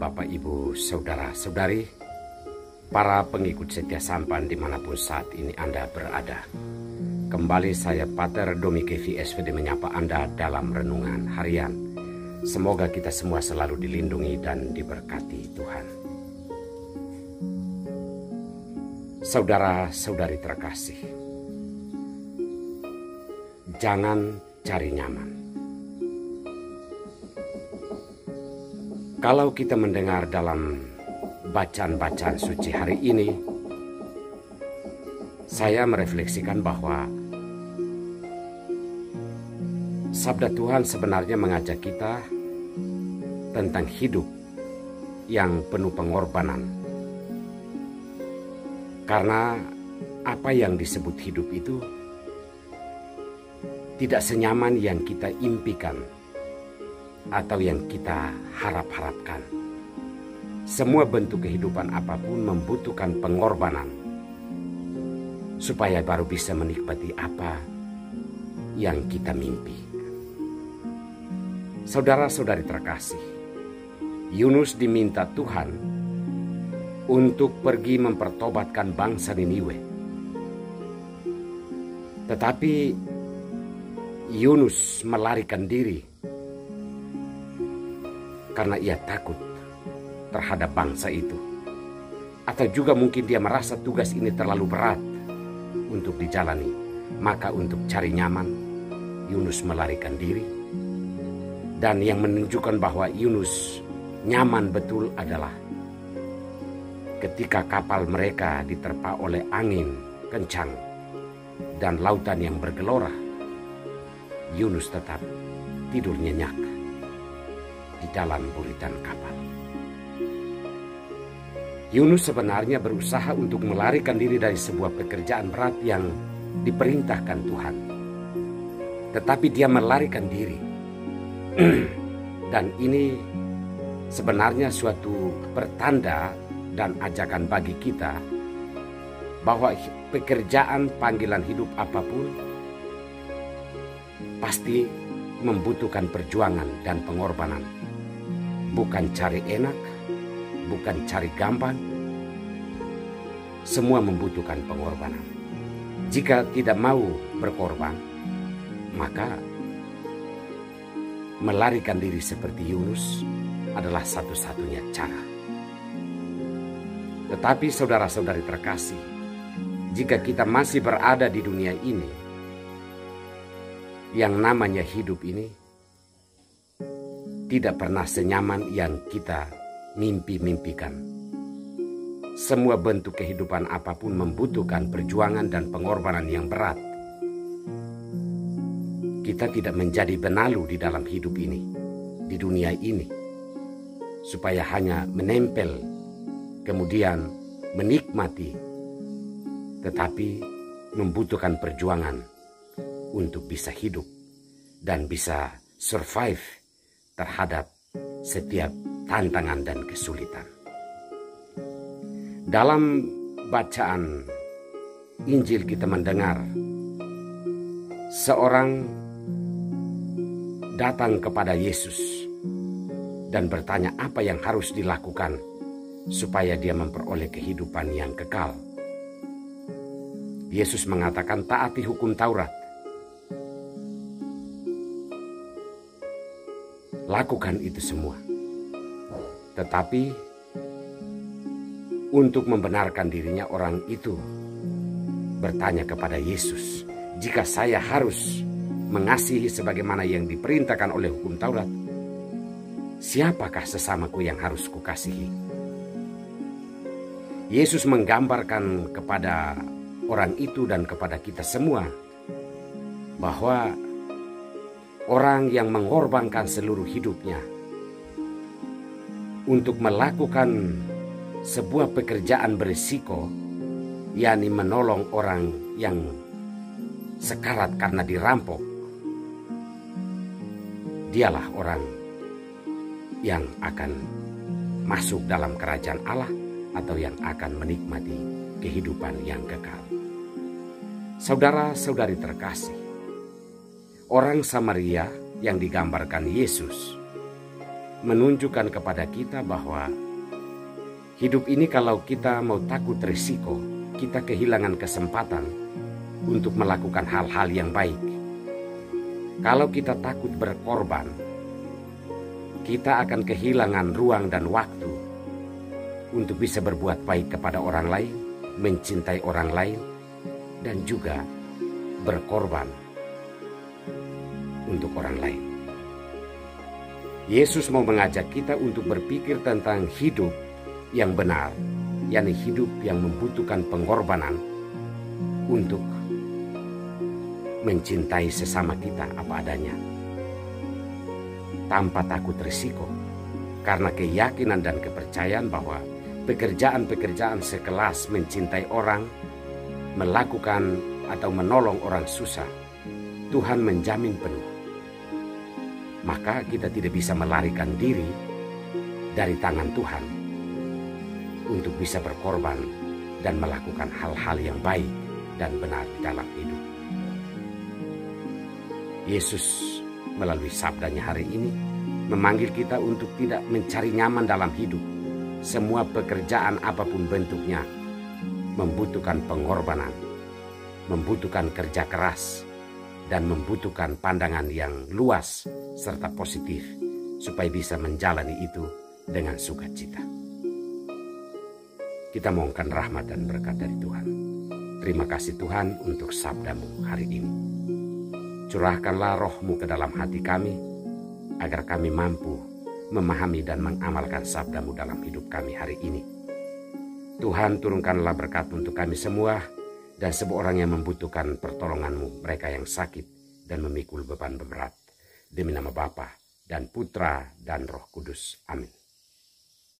Bapak, Ibu, Saudara-saudari, para pengikut setia sampan dimanapun saat ini Anda berada. Kembali saya Pater Domi Kevi SVD menyapa Anda dalam renungan harian. Semoga kita semua selalu dilindungi dan diberkati Tuhan. Saudara-saudari terkasih, jangan cari nyaman. Kalau kita mendengar dalam bacaan-bacaan suci hari ini, saya merefleksikan bahwa sabda Tuhan sebenarnya mengajak kita tentang hidup yang penuh pengorbanan. Karena apa yang disebut hidup itu tidak senyaman yang kita impikan atau yang kita harap-harapkan. Semua bentuk kehidupan apapun membutuhkan pengorbanan supaya baru bisa menikmati apa yang kita mimpi. Saudara-saudari terkasih, Yunus diminta Tuhan untuk pergi mempertobatkan bangsa Niniwe. Tetapi Yunus melarikan diri karena ia takut terhadap bangsa itu. Atau juga mungkin dia merasa tugas ini terlalu berat untuk dijalani. Maka untuk cari nyaman, Yunus melarikan diri. Dan yang menunjukkan bahwa Yunus nyaman betul adalah ketika kapal mereka diterpa oleh angin kencang dan lautan yang bergelora, Yunus tetap tidur nyenyak di dalam buritan kapal. Yunus sebenarnya berusaha untuk melarikan diri dari sebuah pekerjaan berat yang diperintahkan Tuhan. Tetapi dia melarikan diri. Dan ini sebenarnya suatu pertanda dan ajakan bagi kita bahwa pekerjaan panggilan hidup apapun pasti membutuhkan perjuangan dan pengorbanan. Bukan cari enak, bukan cari gampang. Semua membutuhkan pengorbanan. Jika tidak mau berkorban, maka melarikan diri seperti Yunus adalah satu-satunya cara. Tetapi saudara-saudari terkasih, jika kita masih berada di dunia ini, yang namanya hidup ini tidak pernah senyaman yang kita mimpi-mimpikan. Semua bentuk kehidupan apapun membutuhkan perjuangan dan pengorbanan yang berat. Kita tidak menjadi benalu di dalam hidup ini, di dunia ini, supaya hanya menempel, kemudian menikmati, tetapi membutuhkan perjuangan untuk bisa hidup dan bisa survive terhadap setiap tantangan dan kesulitan. Dalam bacaan Injil kita mendengar seorang datang kepada Yesus dan bertanya apa yang harus dilakukan supaya dia memperoleh kehidupan yang kekal. Yesus mengatakan, taati hukum Taurat. Lakukan itu semua. Tetapi untuk membenarkan dirinya, orang itu bertanya kepada Yesus, jika saya harus mengasihi sebagaimana yang diperintahkan oleh hukum Taurat, siapakah sesamaku yang harus kukasihi? Yesus menggambarkan kepada orang itu dan kepada kita semua bahwa orang yang mengorbankan seluruh hidupnya untuk melakukan sebuah pekerjaan berisiko, yakni menolong orang yang sekarat karena dirampok, dialah orang yang akan masuk dalam kerajaan Allah atau yang akan menikmati kehidupan yang kekal. Saudara-saudari terkasih, orang Samaria yang digambarkan Yesus menunjukkan kepada kita bahwa hidup ini kalau kita mau takut risiko, kita kehilangan kesempatan untuk melakukan hal-hal yang baik. Kalau kita takut berkorban, kita akan kehilangan ruang dan waktu untuk bisa berbuat baik kepada orang lain, mencintai orang lain, dan juga berkorban untuk orang lain. Yesus mau mengajak kita untuk berpikir tentang hidup yang benar, yakni hidup yang membutuhkan pengorbanan untuk mencintai sesama kita apa adanya, tanpa takut risiko, karena keyakinan dan kepercayaan bahwa pekerjaan-pekerjaan sekelas mencintai orang, melakukan atau menolong orang susah, Tuhan menjamin penuh. Maka kita tidak bisa melarikan diri dari tangan Tuhan untuk bisa berkorban dan melakukan hal-hal yang baik dan benar di dalam hidup. Yesus melalui sabdanya hari ini memanggil kita untuk tidak mencari nyaman dalam hidup. Semua pekerjaan apapun bentuknya membutuhkan pengorbanan, membutuhkan kerja keras, dan membutuhkan pandangan yang luas serta positif supaya bisa menjalani itu dengan sukacita. Kita mohonkan rahmat dan berkat dari Tuhan. Terima kasih Tuhan untuk sabda-Mu hari ini. Curahkanlah roh-Mu ke dalam hati kami, agar kami mampu memahami dan mengamalkan sabda-Mu dalam hidup kami hari ini. Tuhan, turunkanlah berkat untuk kami semua, dan semua orang yang membutuhkan pertolongan-Mu, mereka yang sakit dan memikul beban berat. Demi nama Bapa dan Putra dan Roh Kudus. Amin.